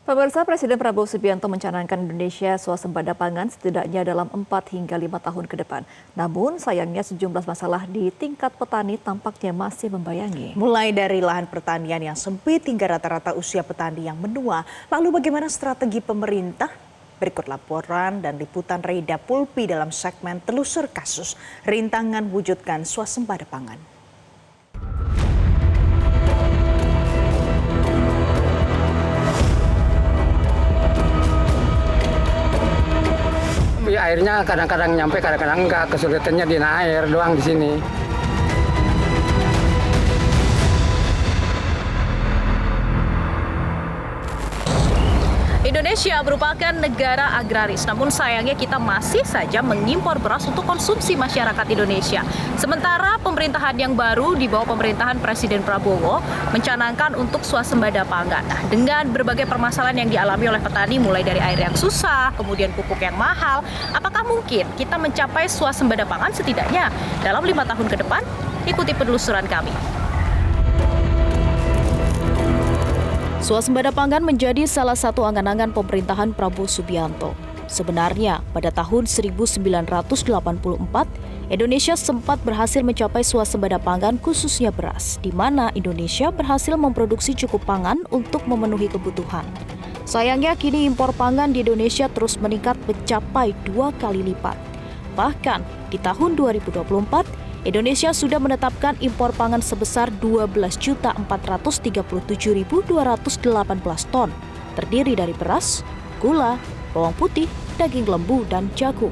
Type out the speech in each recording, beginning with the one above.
Pemirsa, Presiden Prabowo Subianto mencanangkan Indonesia swasembada pangan setidaknya dalam 4 hingga 5 tahun ke depan. Namun sayangnya sejumlah masalah di tingkat petani tampaknya masih membayangi. Mulai dari lahan pertanian yang sempit hingga rata-rata usia petani yang menua. Lalu bagaimana strategi pemerintah? Berikut laporan dan liputan Reida Pulpi dalam segmen Telusur Kasus Rintangan Wujudkan Swasembada Pangan. Airnya kadang-kadang nyampe, kadang-kadang enggak. Kesulitannya di air doang di sini. Indonesia merupakan negara agraris, namun sayangnya kita masih saja mengimpor beras untuk konsumsi masyarakat Indonesia. Sementara pemerintahan yang baru di bawah pemerintahan Presiden Prabowo mencanangkan untuk swasembada pangan. Nah, dengan berbagai permasalahan yang dialami oleh petani, mulai dari air yang susah, kemudian pupuk yang mahal, apakah mungkin kita mencapai swasembada pangan setidaknya dalam 5 tahun ke depan? Ikuti penelusuran kami. Swasembada pangan menjadi salah satu angan-angan pemerintahan Prabowo Subianto. Sebenarnya, pada tahun 1984, Indonesia sempat berhasil mencapai swasembada pangan khususnya beras, di mana Indonesia berhasil memproduksi cukup pangan untuk memenuhi kebutuhan. Sayangnya kini impor pangan di Indonesia terus meningkat mencapai 2 kali lipat. Bahkan di tahun 2024, Indonesia sudah menetapkan impor pangan sebesar 12.437.218 ton, terdiri dari beras, gula, bawang putih, daging lembu, dan jagung.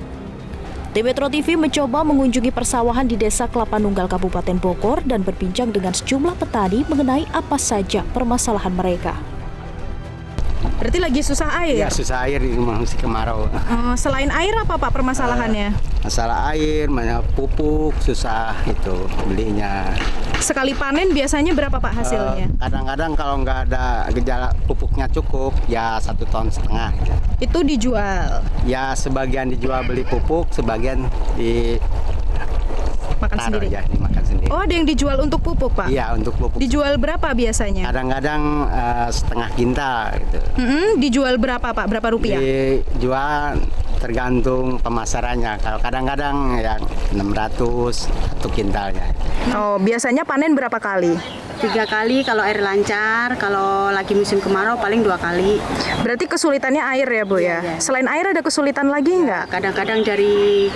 Tim Metro TV mencoba mengunjungi persawahan di Desa Kelapa Nunggal, Kabupaten Bogor, dan berbincang dengan sejumlah petani mengenai apa saja permasalahan mereka. Berarti lagi susah air? Ya, susah air di musim kemarau. Selain air apa Pak permasalahannya? Masalah air, banyak pupuk, susah itu belinya. Sekali panen biasanya berapa Pak hasilnya? Kadang-kadang kalau nggak ada gejala pupuknya cukup, ya 1,5 ton. Itu dijual? Ya sebagian dijual beli pupuk, sebagian Makan sendiri? Ya, dimakan sendiri. Oh, ada yang dijual untuk pupuk Pak? Iya, untuk pupuk. Dijual berapa biasanya? Kadang-kadang setengah kintal gitu. Dijual berapa Pak? Berapa rupiah? Dijual tergantung pemasarannya. Kalau kadang-kadang yang 600 1 kintalnya. Oh, biasanya panen berapa kali? 3 kali kalau air lancar, kalau lagi musim kemarau paling 2 kali. Berarti kesulitannya air ya Bu ya? Iya. Selain air ada kesulitan lagi nggak? Kadang-kadang dari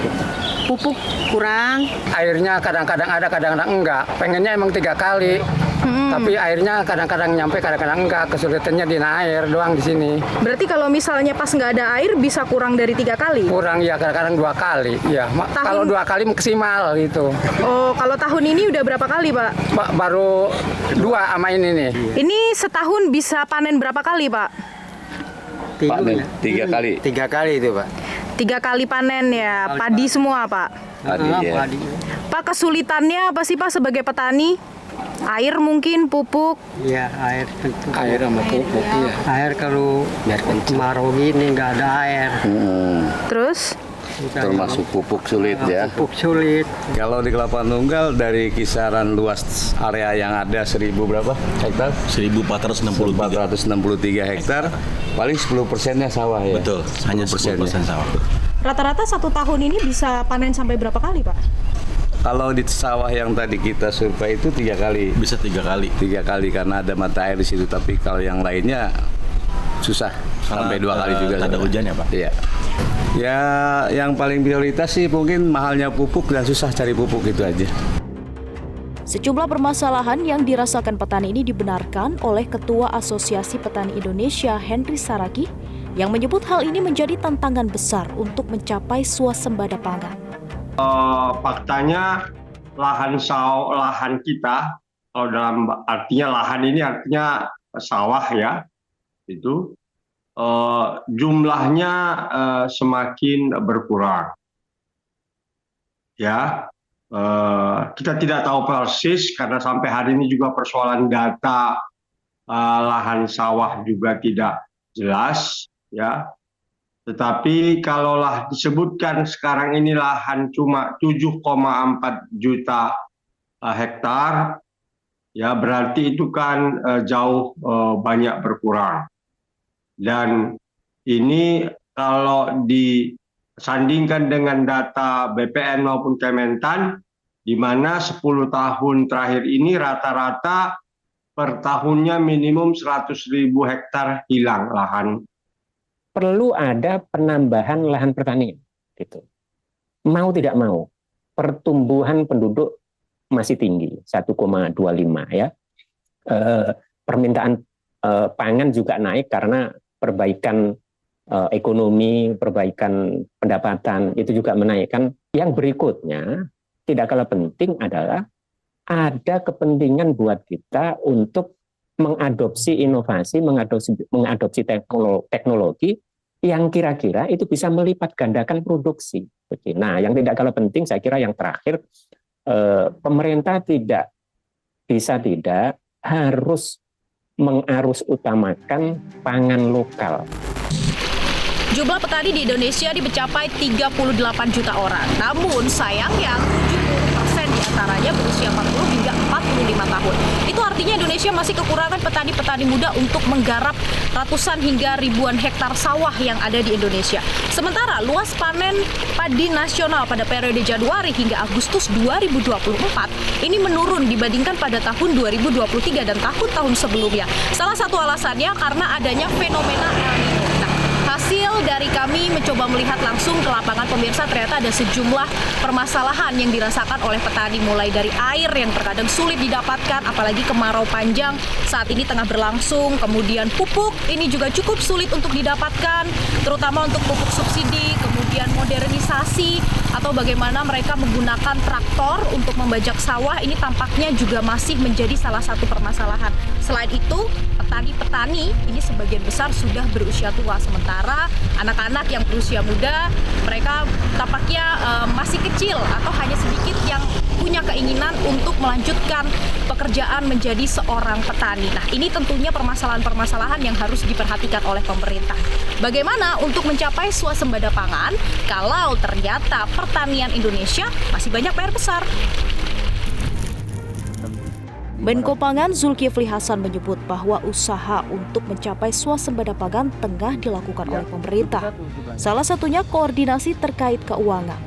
pupuk kurang. Airnya kadang-kadang ada, kadang-kadang enggak. Pengennya emang 3 kali. Tapi airnya kadang-kadang nyampe, kadang-kadang enggak. Kesulitannya di air doang di sini. Berarti kalau misalnya pas nggak ada air bisa kurang dari 3 kali? Kurang ya, kadang-kadang 2 kali. Ya, kalau 2 kali maksimal gitu. Oh, kalau tahun ini udah berapa kali Pak? Baru 2 sama ini nih. Ini setahun bisa panen berapa kali Pak? Panen 3 kali. 3 kali itu Pak. 3 kali panen ya, padi semua Pak? Tadi ya. Pak, kesulitannya apa sih Pak sebagai petani? Air mungkin, pupuk? Iya, air tentu. Air sama pupuk ya. Air kalau kemarau gini nggak ada air. Terus? Termasuk pupuk sulit ya. Pupuk sulit. Kalau di Kelapa Nunggal dari kisaran luas area yang ada 1000 berapa hektar? 1463 hektar, paling 10%-nya sawah ya. Betul, hanya 10% sawah. Rata-rata 1 tahun ini bisa panen sampai berapa kali Pak? Kalau di sawah yang tadi kita survei itu 3 kali. Bisa 3 kali. 3 kali karena ada mata air di situ. Tapi kalau yang lainnya susah. Sampai 2 kali juga. Ada hujan ya Pak? Iya. Ya yang paling prioritas sih mungkin mahalnya pupuk dan susah cari pupuk itu aja. Sejumlah permasalahan yang dirasakan petani ini dibenarkan oleh Ketua Asosiasi Petani Indonesia, Henry Saragi, yang menyebut hal ini menjadi tantangan besar untuk mencapai swasembada pangan. Faktanya lahan kita, kalau dalam artinya lahan ini artinya sawah ya, itu jumlahnya semakin berkurang. Ya, kita tidak tahu persis karena sampai hari ini juga persoalan data lahan sawah juga tidak jelas, ya. Tetapi kalaulah disebutkan sekarang ini lahan cuma 7,4 juta hektar, ya berarti itu kan jauh banyak berkurang. Dan ini kalau disandingkan dengan data BPN maupun Kementan, di mana 10 tahun terakhir ini rata-rata per tahunnya minimum 100.000 hektar hilang lahan. Perlu ada penambahan lahan pertanian, gitu. Mau tidak mau, pertumbuhan penduduk masih tinggi, 1,25 ya. Permintaan pangan juga naik karena perbaikan ekonomi, perbaikan pendapatan itu juga menaikkan. Yang berikutnya tidak kalah penting adalah ada kepentingan buat kita untuk mengadopsi inovasi, mengadopsi teknologi yang kira-kira itu bisa melipat gandakan produksi. Nah, yang tidak kalah penting saya kira yang terakhir, pemerintah tidak harus mengarus utamakan pangan lokal. Jumlah petani di Indonesia mencapai 38 juta orang. Namun sayangnya 70% diantaranya berusia 40 hingga 45 tahun. Itu artinya Indonesia masih kekurangan petani-petani muda untuk menggarap ratusan hingga ribuan hektar sawah yang ada di Indonesia. Sementara luas panen padi nasional pada periode Januari hingga Agustus 2024 ini menurun dibandingkan pada tahun 2023 dan tahun-tahun sebelumnya. Salah satu alasannya karena adanya fenomena El Nino. Hasil dari kami mencoba melihat langsung ke lapangan, pemirsa, ternyata ada sejumlah permasalahan yang dirasakan oleh petani, mulai dari air yang terkadang sulit didapatkan, apalagi kemarau panjang saat ini tengah berlangsung, kemudian pupuk ini juga cukup sulit untuk didapatkan, terutama untuk pupuk subsidi, kemudian modernisasi atau bagaimana mereka menggunakan traktor untuk membajak sawah, ini tampaknya juga masih menjadi salah satu permasalahan. Selain itu, petani-petani ini sebagian besar sudah berusia tua, sementara anak-anak yang berusia muda mereka tampaknya masih kecil atau hanya sedikit yang punya keinginan untuk melanjutkan pekerjaan menjadi seorang petani. Nah, ini tentunya permasalahan-permasalahan yang harus diperhatikan oleh pemerintah. Bagaimana untuk mencapai swasembada pangan kalau ternyata pertanian Indonesia masih banyak PR besar? Menko Pangan Zulkifli Hasan menyebut bahwa usaha untuk mencapai swasembada pangan tengah dilakukan oleh pemerintah. Salah satunya koordinasi terkait keuangan.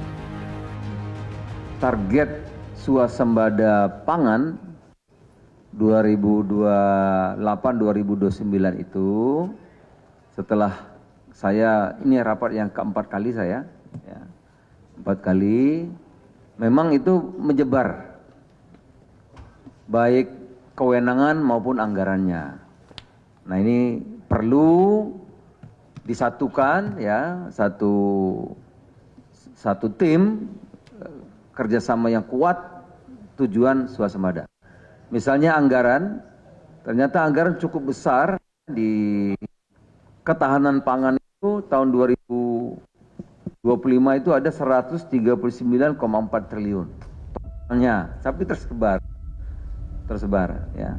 Target swasembada pangan 2028-2029 itu, setelah saya, ini rapat yang keempat kali saya, ya, 4 kali, memang itu menyebar, baik kewenangan maupun anggarannya. Nah, ini perlu disatukan, ya, satu tim kerjasama yang kuat tujuan swasembada. Misalnya anggaran, ternyata anggaran cukup besar di ketahanan pangan itu tahun 2025 itu ada 139,4 triliun. Totalnya, tapi tersebar ya.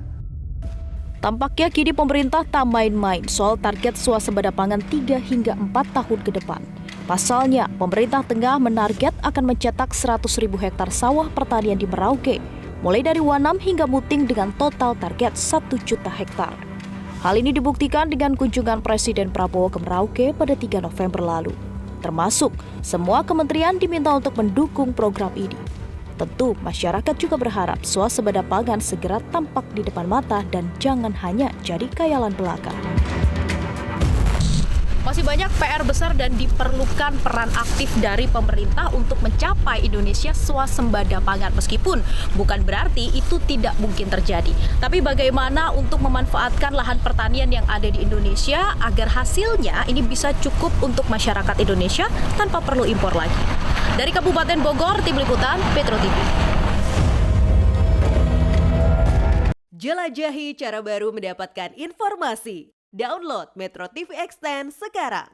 Tampaknya kini pemerintah tak main-main soal target swasembada pangan 3 hingga 4 tahun ke depan. Pasalnya, pemerintah tengah menarget akan mencetak 100.000 hektar sawah pertanian di Merauke, mulai dari Wanam hingga Muting dengan total target 1 juta hektar. Hal ini dibuktikan dengan kunjungan Presiden Prabowo ke Merauke pada 3 November lalu. Termasuk, semua kementerian diminta untuk mendukung program ini. Tentu, masyarakat juga berharap swasembada pangan segera tampak di depan mata dan jangan hanya jadi khayalan belaka. Masih banyak PR besar dan diperlukan peran aktif dari pemerintah untuk mencapai Indonesia swasembada pangan. Meskipun bukan berarti itu tidak mungkin terjadi. Tapi bagaimana untuk memanfaatkan lahan pertanian yang ada di Indonesia agar hasilnya ini bisa cukup untuk masyarakat Indonesia tanpa perlu impor lagi. Dari Kabupaten Bogor, Tim Liputan Metro TV. Jelajahi cara baru mendapatkan informasi. Download Metro TV Extend sekarang.